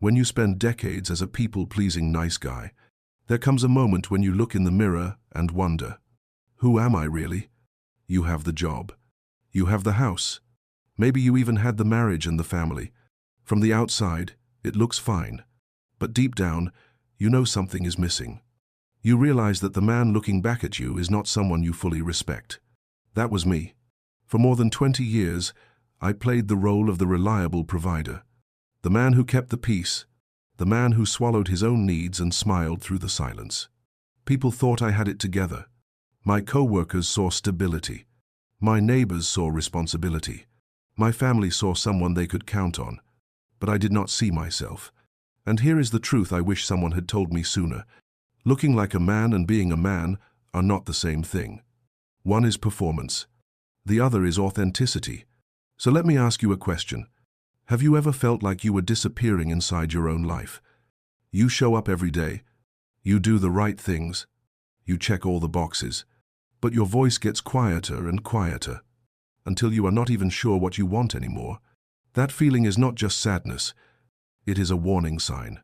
When you spend decades as a people-pleasing nice guy, there comes a moment when you look in the mirror and wonder, who am I really? You have the job. You have the house. Maybe you even had the marriage and the family. From the outside, it looks fine. But deep down, you know something is missing. You realize that the man looking back at you is not someone you fully respect. That was me. For more than 20 years, I played the role of the reliable provider. The man who kept the peace. The man who swallowed his own needs and smiled through the silence. People thought I had it together. My co-workers saw stability. My neighbors saw responsibility. My family saw someone they could count on. But I did not see myself. And here is the truth I wish someone had told me sooner. Looking like a man and being a man are not the same thing. One is performance. The other is authenticity. So let me ask you a question. Have you ever felt like you were disappearing inside your own life? You show up every day. You do the right things. You check all the boxes. But your voice gets quieter and quieter, until you are not even sure what you want anymore. That feeling is not just sadness. It is a warning sign.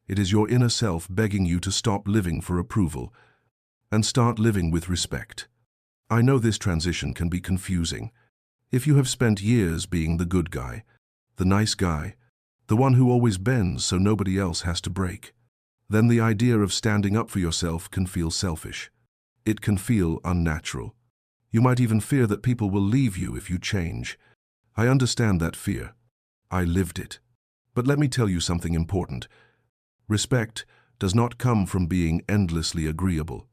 It is your inner self begging you to stop living for approval and start living with respect. I know this transition can be confusing. If you have spent years being the good guy, the nice guy, the one who always bends so nobody else has to break, then the idea of standing up for yourself can feel selfish. It can feel unnatural. You might even fear that people will leave you if you change. I understand that fear. I lived it. But let me tell you something important. Respect does not come from being endlessly agreeable.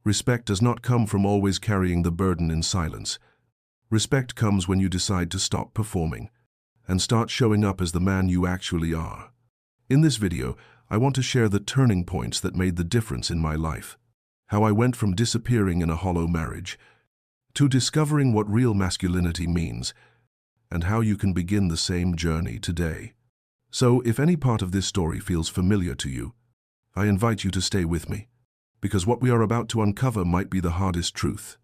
Respect does not come from always carrying the burden in silence. Respect comes when you decide to stop performing and start showing up as the man you actually are. In this video, I want to share the turning points that made the difference in my life. How I went from disappearing in a hollow marriage to discovering what real masculinity means, and how you can begin the same journey today. So, if any part of this story feels familiar to you, I invite you to stay with me, because what we are about to uncover might be the hardest truth,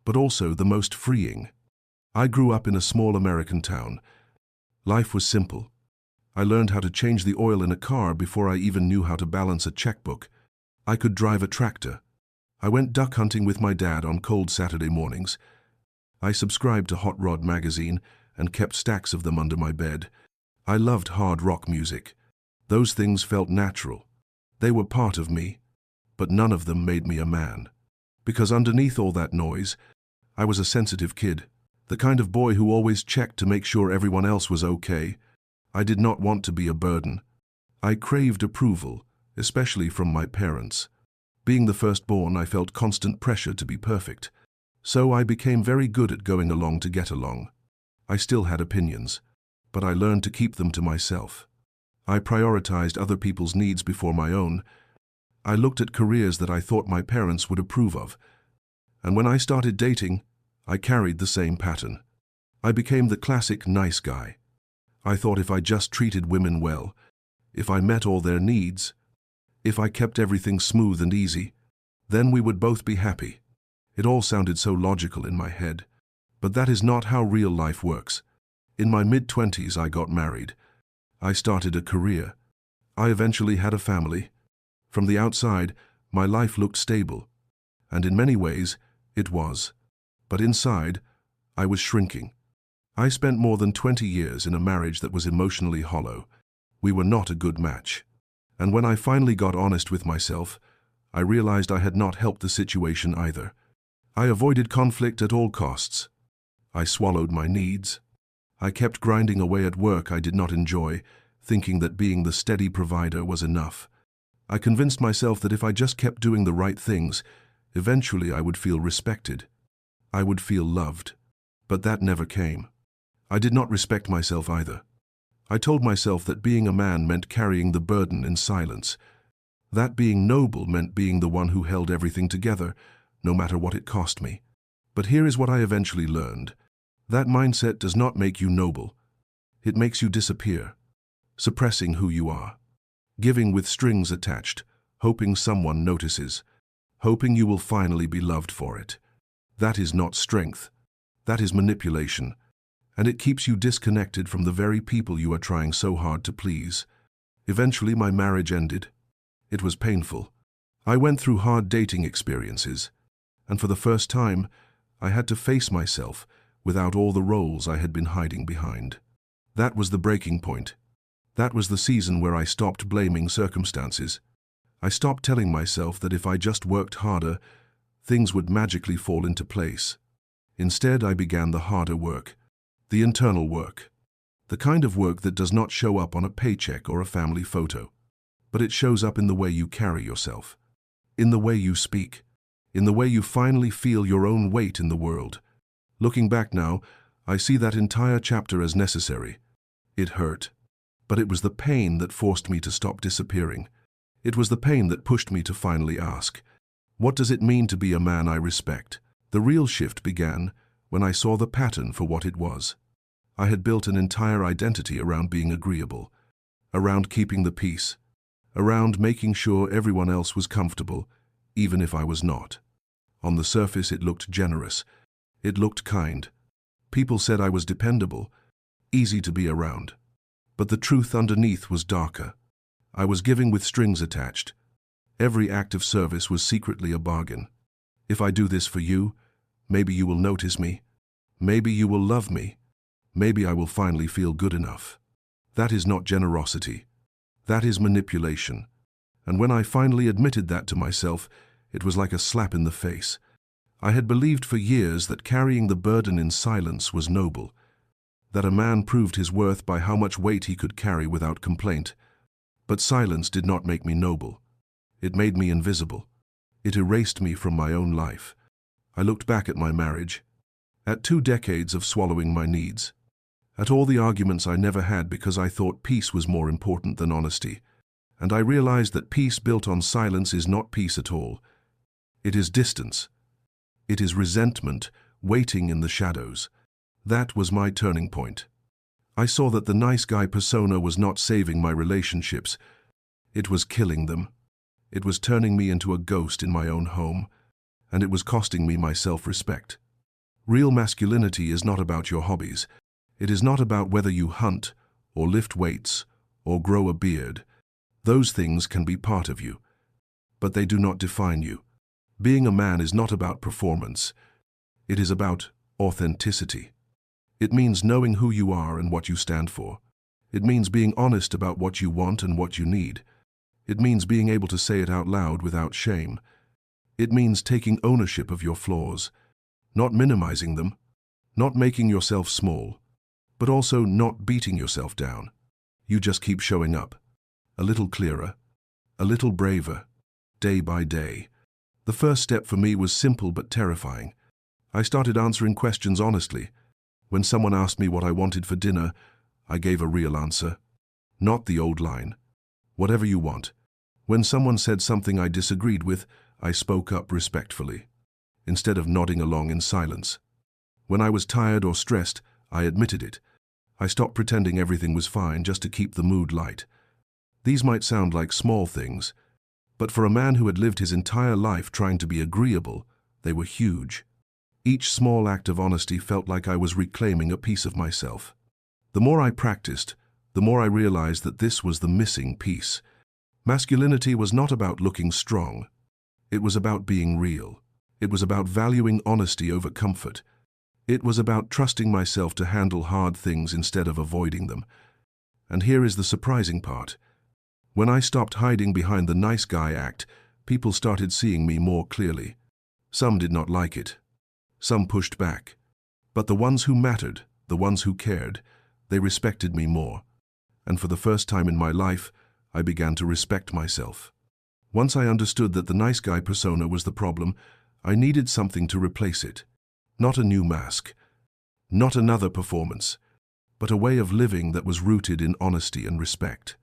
but also the most freeing. I grew up in a small American town. Life was simple. I learned how to change the oil in a car before I even knew how to balance a checkbook. I could drive a tractor. I went duck hunting with my dad on cold Saturday mornings. I subscribed to Hot Rod magazine and kept stacks of them under my bed. I loved hard rock music. Those things felt natural. They were part of me, but none of them made me a man. Because underneath all that noise, I was a sensitive kid, the kind of boy who always checked to make sure everyone else was okay. I did not want to be a burden. I craved approval, especially from my parents. Being the firstborn, I felt constant pressure to be perfect. So I became very good at going along to get along. I still had opinions, but I learned to keep them to myself. I prioritized other people's needs before my own. I looked at careers that I thought my parents would approve of. And when I started dating, I carried the same pattern. I became the classic nice guy. I thought if I just treated women well, if I met all their needs, if I kept everything smooth and easy, then we would both be happy. It all sounded so logical in my head. But that is not how real life works. In my mid-20s, I got married. I started a career. I eventually had a family. From the outside, my life looked stable. And in many ways, it was. But inside, I was shrinking. I spent more than 20 years in a marriage that was emotionally hollow. We were not a good match. And when I finally got honest with myself, I realized I had not helped the situation either. I avoided conflict at all costs. I swallowed my needs. I kept grinding away at work I did not enjoy, thinking that being the steady provider was enough. I convinced myself that if I just kept doing the right things, eventually I would feel respected. I would feel loved. But that never came. I did not respect myself either. I told myself that being a man meant carrying the burden in silence. That being noble meant being the one who held everything together, no matter what it cost me. But here is what I eventually learned. That mindset does not make you noble. It makes you disappear, suppressing who you are, giving with strings attached, hoping someone notices, hoping you will finally be loved for it. That is not strength. That is manipulation. And it keeps you disconnected from the very people you are trying so hard to please. Eventually, my marriage ended. It was painful. I went through hard dating experiences, and for the first time, I had to face myself without all the roles I had been hiding behind. That was the breaking point. That was the season where I stopped blaming circumstances. I stopped telling myself that if I just worked harder, things would magically fall into place. Instead, I began the harder work, the internal work, the kind of work that does not show up on a paycheck or a family photo, but it shows up in the way you carry yourself, in the way you speak, in the way you finally feel your own weight in the world. Looking back now, I see that entire chapter as necessary. It hurt, but it was the pain that forced me to stop disappearing. It was the pain that pushed me to finally ask, what does it mean to be a man I respect? The real shift began when I saw the pattern for what it was. I had built an entire identity around being agreeable, around keeping the peace, around making sure everyone else was comfortable, even if I was not. On the surface, it looked generous. It looked kind. People said I was dependable, easy to be around. But the truth underneath was darker. I was giving with strings attached. Every act of service was secretly a bargain. If I do this for you, maybe you will notice me. Maybe you will love me. Maybe I will finally feel good enough. That is not generosity. That is manipulation. And when I finally admitted that to myself, it was like a slap in the face. I had believed for years that carrying the burden in silence was noble, that a man proved his worth by how much weight he could carry without complaint. But silence did not make me noble. It made me invisible. It erased me from my own life. I looked back at my marriage, at 2 decades of swallowing my needs, at all the arguments I never had because I thought peace was more important than honesty, and I realized that peace built on silence is not peace at all. It is distance. It is resentment, waiting in the shadows. That was my turning point. I saw that the nice guy persona was not saving my relationships. It was killing them. It was turning me into a ghost in my own home, and it was costing me my self-respect. Real masculinity is not about your hobbies. It is not about whether you hunt, or lift weights, or grow a beard. Those things can be part of you, but they do not define you. Being a man is not about performance. It is about authenticity. It means knowing who you are and what you stand for. It means being honest about what you want and what you need. It means being able to say it out loud without shame. It means taking ownership of your flaws, not minimizing them, not making yourself small, but also not beating yourself down. You just keep showing up, a little clearer, a little braver, day by day. The first step for me was simple but terrifying. I started answering questions honestly. When someone asked me what I wanted for dinner, I gave a real answer. Not the old line, whatever you want. When someone said something I disagreed with, I spoke up respectfully, instead of nodding along in silence. When I was tired or stressed, I admitted it. I stopped pretending everything was fine just to keep the mood light. These might sound like small things, but for a man who had lived his entire life trying to be agreeable, they were huge. Each small act of honesty felt like I was reclaiming a piece of myself. The more I practiced, the more I realized that this was the missing piece. Masculinity was not about looking strong. It was about being real. It was about valuing honesty over comfort. It was about trusting myself to handle hard things instead of avoiding them. And here is the surprising part. When I stopped hiding behind the nice guy act, people started seeing me more clearly. Some did not like it. Some pushed back. But the ones who mattered, the ones who cared, they respected me more. And for the first time in my life, I began to respect myself. Once I understood that the nice guy persona was the problem, I needed something to replace it. Not a new mask, not another performance, but a way of living that was rooted in honesty and respect.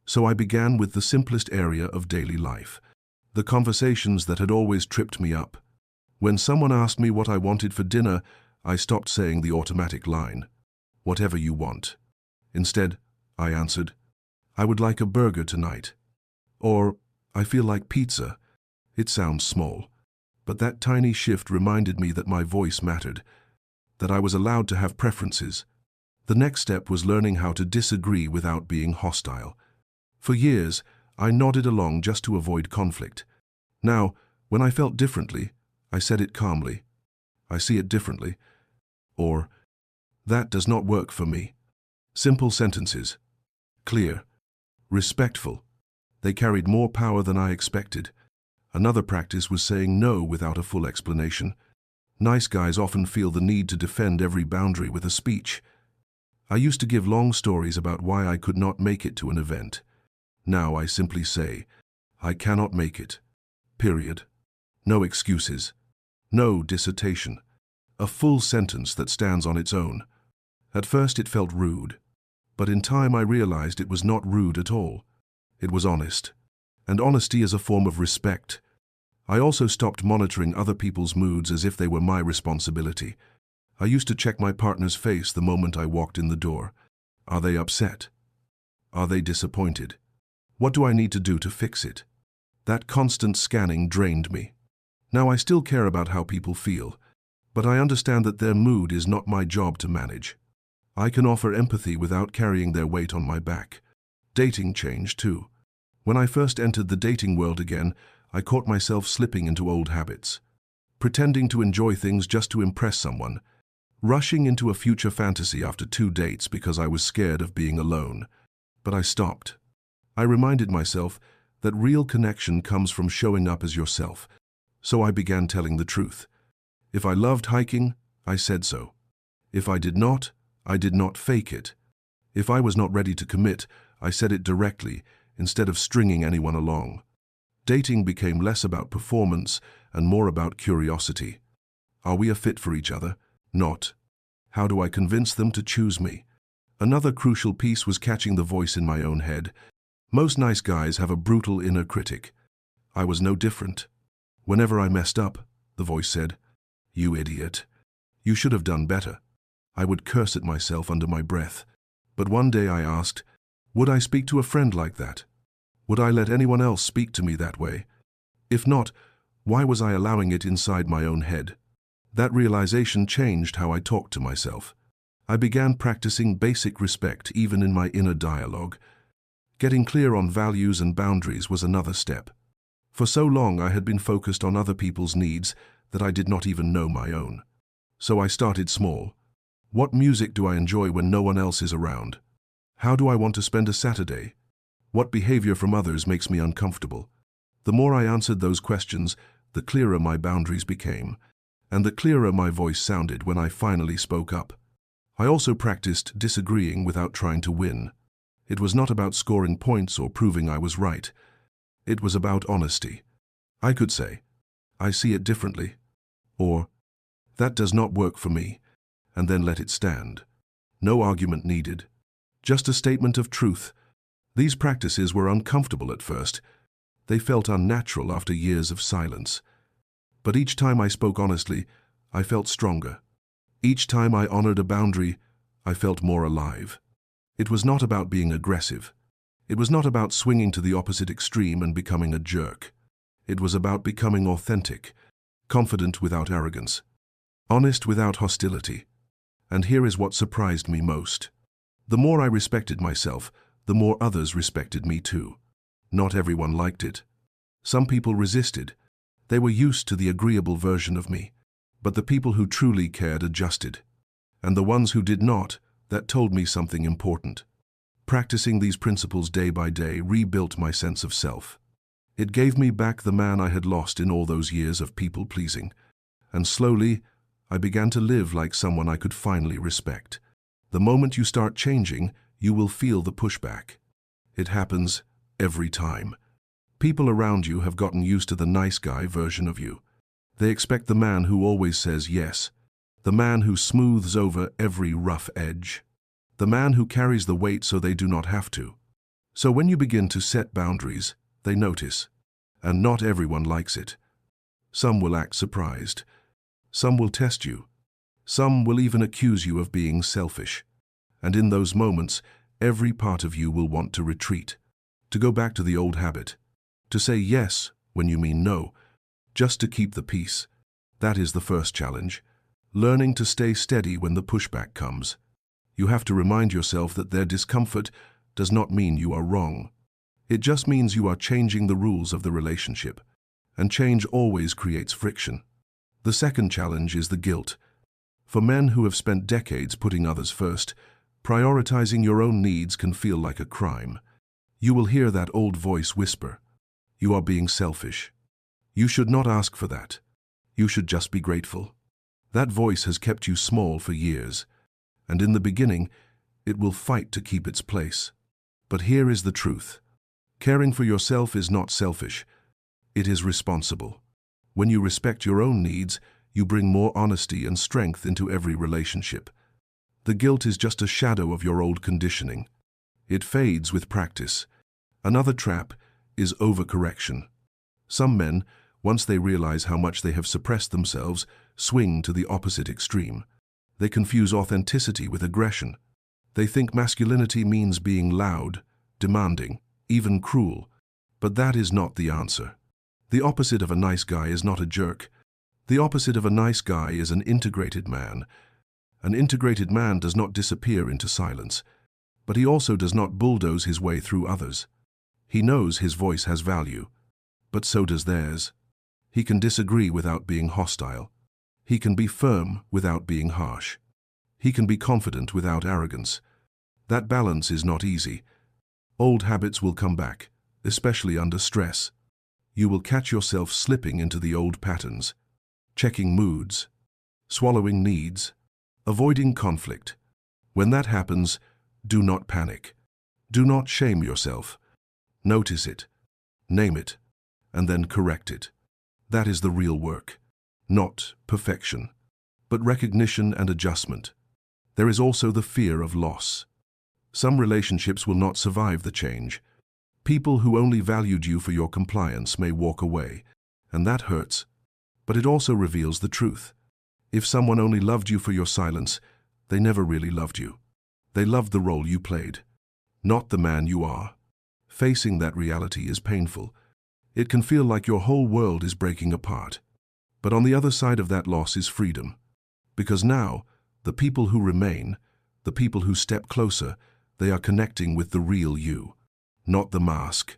So I began with the simplest area of daily life, the conversations that had always tripped me up. When someone asked me what I wanted for dinner, I stopped saying the automatic line, "Whatever you want." Instead, I answered, "I would like a burger tonight." Or, "I feel like pizza." It sounds small, but that tiny shift reminded me that my voice mattered, that I was allowed to have preferences. The next step was learning how to disagree without being hostile. For years, I nodded along just to avoid conflict. Now, when I felt differently, I said it calmly. I see it differently. Or, that does not work for me. Simple sentences. Clear. Respectful. They carried more power than I expected. Another practice was saying no without a full explanation. Nice guys often feel the need to defend every boundary with a speech. I used to give long stories about why I could not make it to an event. Now I simply say, I cannot make it. Period. No excuses. No dissertation. A full sentence that stands on its own. At first it felt rude, but in time I realized it was not rude at all. It was honest. And honesty is a form of respect. I also stopped monitoring other people's moods as if they were my responsibility. I used to check my partner's face the moment I walked in the door. Are they upset? Are they disappointed? What do I need to do to fix it? That constant scanning drained me. Now I still care about how people feel, but I understand that their mood is not my job to manage. I can offer empathy without carrying their weight on my back. Dating changed too. When I first entered the dating world again, I caught myself slipping into old habits. Pretending to enjoy things just to impress someone. Rushing into a future fantasy after 2 dates because I was scared of being alone. But I stopped. I reminded myself that real connection comes from showing up as yourself. So I began telling the truth. If I loved hiking, I said so. If I did not, I did not fake it. If I was not ready to commit, I said it directly, instead of stringing anyone along. Dating became less about performance and more about curiosity. Are we a fit for each other? Not. How do I convince them to choose me? Another crucial piece was catching the voice in my own head. Most nice guys have a brutal inner critic. I was no different. Whenever I messed up, the voice said, "You idiot. You should have done better." I would curse at myself under my breath. But one day I asked, would I speak to a friend like that? Would I let anyone else speak to me that way? If not, why was I allowing it inside my own head? That realization changed how I talked to myself. I began practicing basic respect even in my inner dialogue. Getting clear on values and boundaries was another step. For so long I had been focused on other people's needs that I did not even know my own. So I started small. What music do I enjoy when no one else is around? How do I want to spend a Saturday? What behavior from others makes me uncomfortable? The more I answered those questions, the clearer my boundaries became, and the clearer my voice sounded when I finally spoke up. I also practiced disagreeing without trying to win. It was not about scoring points or proving I was right. It was about honesty. I could say, I see it differently, or that does not work for me, and then let it stand. No argument needed. Just a statement of truth. These practices were uncomfortable at first. They felt unnatural after years of silence. But each time I spoke honestly, I felt stronger. Each time I honored a boundary, I felt more alive. It was not about being aggressive. It was not about swinging to the opposite extreme and becoming a jerk. It was about becoming authentic, confident without arrogance, honest without hostility. And here is what surprised me most. The more I respected myself, the more others respected me too. Not everyone liked it. Some people resisted. They were used to the agreeable version of me. But the people who truly cared adjusted. And the ones who did not, that told me something important. Practicing these principles day by day rebuilt my sense of self. It gave me back the man I had lost in all those years of people-pleasing. And slowly, I began to live like someone I could finally respect. The moment you start changing, you will feel the pushback. It happens every time. People around you have gotten used to the nice guy version of you. They expect the man who always says yes, the man who smooths over every rough edge, the man who carries the weight so they do not have to. So when you begin to set boundaries, they notice, and not everyone likes it. Some will act surprised. Some will test you. Some will even accuse you of being selfish. And in those moments, every part of you will want to retreat, to go back to the old habit, to say yes when you mean no, just to keep the peace. That is the first challenge. Learning to stay steady when the pushback comes. You have to remind yourself that their discomfort does not mean you are wrong. It just means you are changing the rules of the relationship, and change always creates friction. The second challenge is the guilt. For men who have spent decades putting others first, prioritizing your own needs can feel like a crime. You will hear that old voice whisper, "You are being selfish. You should not ask for that. You should just be grateful." That voice has kept you small for years, and in the beginning, it will fight to keep its place. But here is the truth. Caring for yourself is not selfish. It is responsible. When you respect your own needs, you bring more honesty and strength into every relationship. The guilt is just a shadow of your old conditioning. It fades with practice. Another trap is overcorrection. Some men, once they realize how much they have suppressed themselves, swing to the opposite extreme. They confuse authenticity with aggression. They think masculinity means being loud, demanding, even cruel. But that is not the answer. The opposite of a nice guy is not a jerk. The opposite of a nice guy is an integrated man. An integrated man does not disappear into silence, but he also does not bulldoze his way through others. He knows his voice has value, but so does theirs. He can disagree without being hostile. He can be firm without being harsh. He can be confident without arrogance. That balance is not easy. Old habits will come back, especially under stress. You will catch yourself slipping into the old patterns, checking moods, swallowing needs, avoiding conflict. When that happens, do not panic. Do not shame yourself. Notice it, name it, and then correct it. That is the real work. Not perfection, but recognition and adjustment. There is also the fear of loss. Some relationships will not survive the change. People who only valued you for your compliance may walk away, and that hurts. But it also reveals the truth. If someone only loved you for your silence, they never really loved you. They loved the role you played, not the man you are. Facing that reality is painful. It can feel like your whole world is breaking apart. But on the other side of that loss is freedom. Because now, the people who remain, the people who step closer, they are connecting with the real you. Not the mask,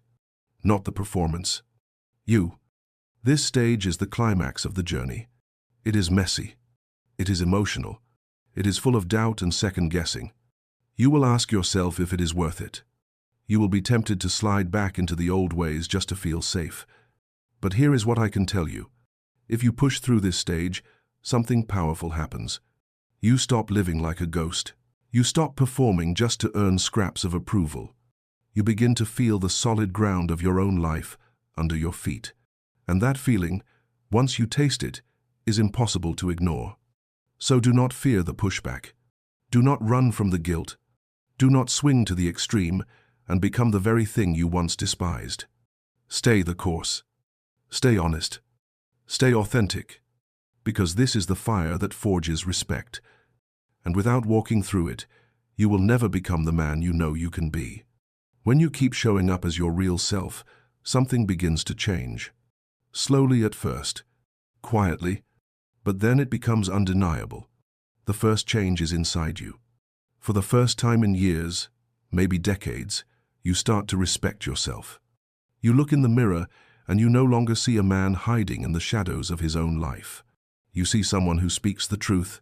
not the performance. You. This stage is the climax of the journey. It is messy. It is emotional. It is full of doubt and second-guessing. You will ask yourself if it is worth it. You will be tempted to slide back into the old ways just to feel safe. But here is what I can tell you. If you push through this stage, something powerful happens. You stop living like a ghost. You stop performing just to earn scraps of approval. You begin to feel the solid ground of your own life under your feet. And that feeling, once you taste it, is impossible to ignore. So do not fear the pushback. Do not run from the guilt. Do not swing to the extreme and become the very thing you once despised. Stay the course. Stay honest. Stay authentic. Because this is the fire that forges respect. And without walking through it, you will never become the man you know you can be. When you keep showing up as your real self, something begins to change. Slowly at first, quietly, but then it becomes undeniable. The first change is inside you. For the first time in years, maybe decades, you start to respect yourself. You look in the mirror and you no longer see a man hiding in the shadows of his own life. You see someone who speaks the truth,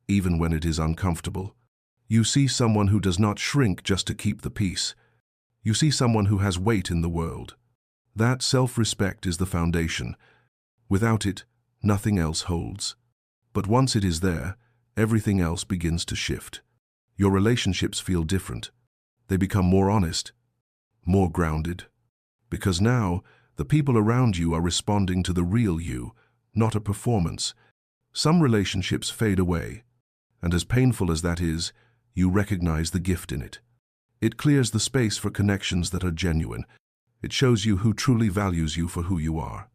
even when it is uncomfortable. You see someone who does not shrink just to keep the peace. You see someone who has weight in the world. That self-respect is the foundation. Without it, nothing else holds. But once it is there, everything else begins to shift. Your relationships feel different. They become more honest, more grounded. Because now, the people around you are responding to the real you, not a performance. Some relationships fade away, and as painful as that is, you recognize the gift in it. It clears the space for connections that are genuine. It shows you who truly values you for who you are.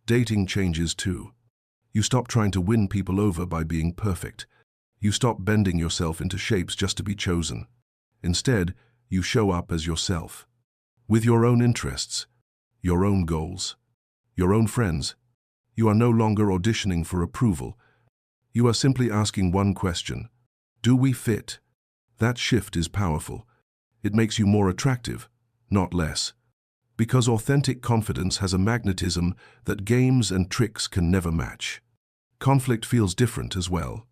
Dating changes too. You stop trying to win people over by being perfect. You stop bending yourself into shapes just to be chosen. Instead, you show up as yourself, with your own interests, your own goals, your own friends. You are no longer auditioning for approval. You are simply asking one question: do we fit? That shift is powerful. It makes you more attractive, not less. Because authentic confidence has a magnetism that games and tricks can never match. Conflict feels different as well.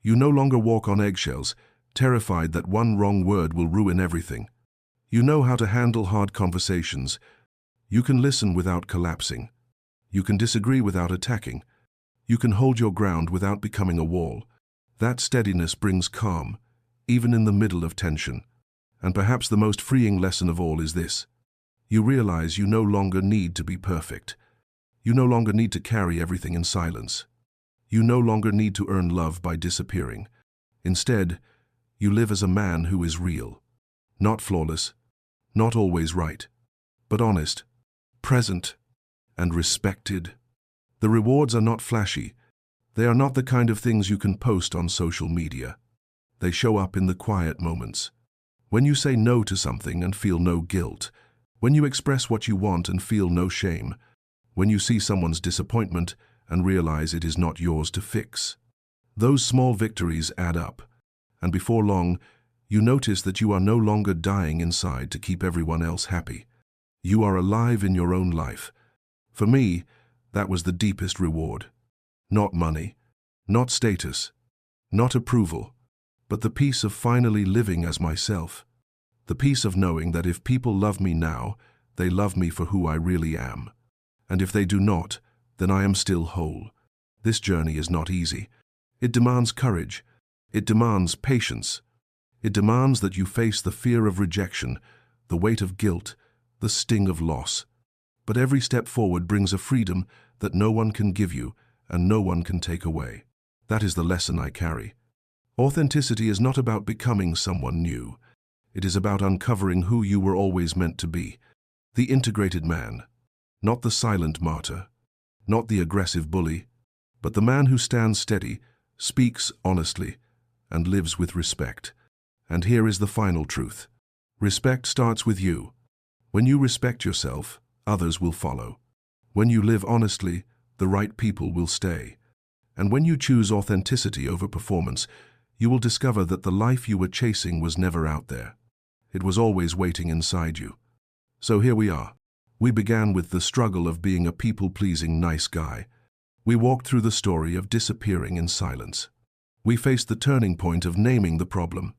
You no longer walk on eggshells, terrified that one wrong word will ruin everything. You know how to handle hard conversations. You can listen without collapsing. You can disagree without attacking. You can hold your ground without becoming a wall. That steadiness brings calm, even in the middle of tension. And perhaps the most freeing lesson of all is this. You realize you no longer need to be perfect. You no longer need to carry everything in silence. You no longer need to earn love by disappearing. Instead, you live as a man who is real. Not flawless, not always right, but honest, present, and respected. The rewards are not flashy. They are not the kind of things you can post on social media. They show up in the quiet moments. When you say no to something and feel no guilt. When you express what you want and feel no shame. When you see someone's disappointment and realize it is not yours to fix. Those small victories add up, and before long, you notice that you are no longer dying inside to keep everyone else happy. You are alive in your own life. For me, that was the deepest reward. Not money, not status, not approval, but the peace of finally living as myself. The peace of knowing that if people love me now, they love me for who I really am. And if they do not, then I am still whole. This journey is not easy. It demands courage. It demands patience. It demands that you face the fear of rejection, the weight of guilt, the sting of loss. But every step forward brings a freedom that no one can give you and no one can take away. That is the lesson I carry. Authenticity is not about becoming someone new. It is about uncovering who you were always meant to be. The integrated man, not the silent martyr, not the aggressive bully, but the man who stands steady, speaks honestly, and lives with respect. And here is the final truth. Respect starts with you. When you respect yourself, others will follow. When you live honestly, the right people will stay. And when you choose authenticity over performance, you will discover that the life you were chasing was never out there. It was always waiting inside you. So here we are. We began with the struggle of being a people-pleasing nice guy. We walked through the story of disappearing in silence. We faced the turning point of naming the problem.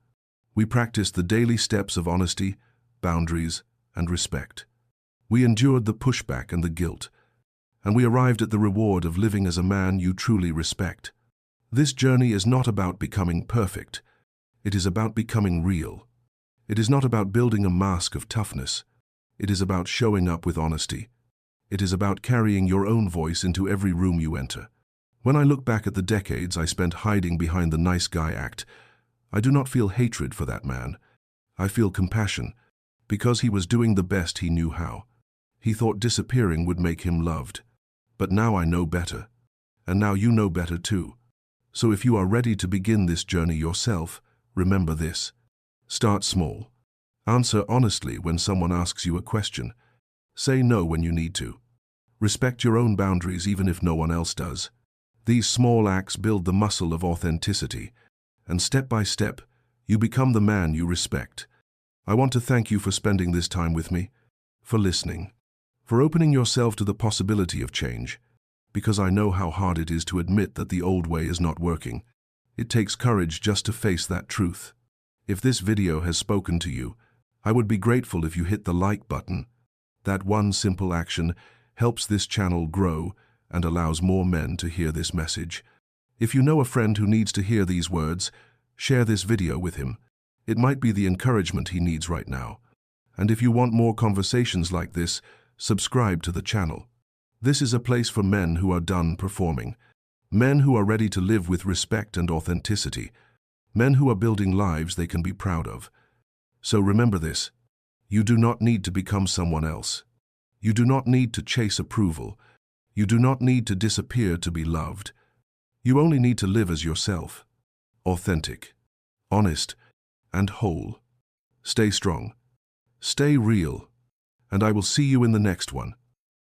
We practiced the daily steps of honesty, boundaries, and respect. We endured the pushback and the guilt, and we arrived at the reward of living as a man you truly respect. This journey is not about becoming perfect. It is about becoming real. It is not about building a mask of toughness. It is about showing up with honesty. It is about carrying your own voice into every room you enter. When I look back at the decades I spent hiding behind the nice guy act, I do not feel hatred for that man. I feel compassion, because he was doing the best he knew how. He thought disappearing would make him loved. But now I know better. And now you know better too. So if you are ready to begin this journey yourself, remember this. Start small. Answer honestly when someone asks you a question. Say no when you need to. Respect your own boundaries even if no one else does. These small acts build the muscle of authenticity, and step by step, you become the man you respect. I want to thank you for spending this time with me, for listening, for opening yourself to the possibility of change, because I know how hard it is to admit that the old way is not working. It takes courage just to face that truth. If this video has spoken to you, I would be grateful if you hit the like button. That one simple action helps this channel grow and allows more men to hear this message. If you know a friend who needs to hear these words, share this video with him. It might be the encouragement he needs right now. And if you want more conversations like this, subscribe to the channel. This is a place for men who are done performing, men who are ready to live with respect and authenticity, men who are building lives they can be proud of. So remember this, you do not need to become someone else. You do not need to chase approval. You do not need to disappear to be loved. You only need to live as yourself, authentic, honest, and whole. Stay strong, stay real, and I will see you in the next one.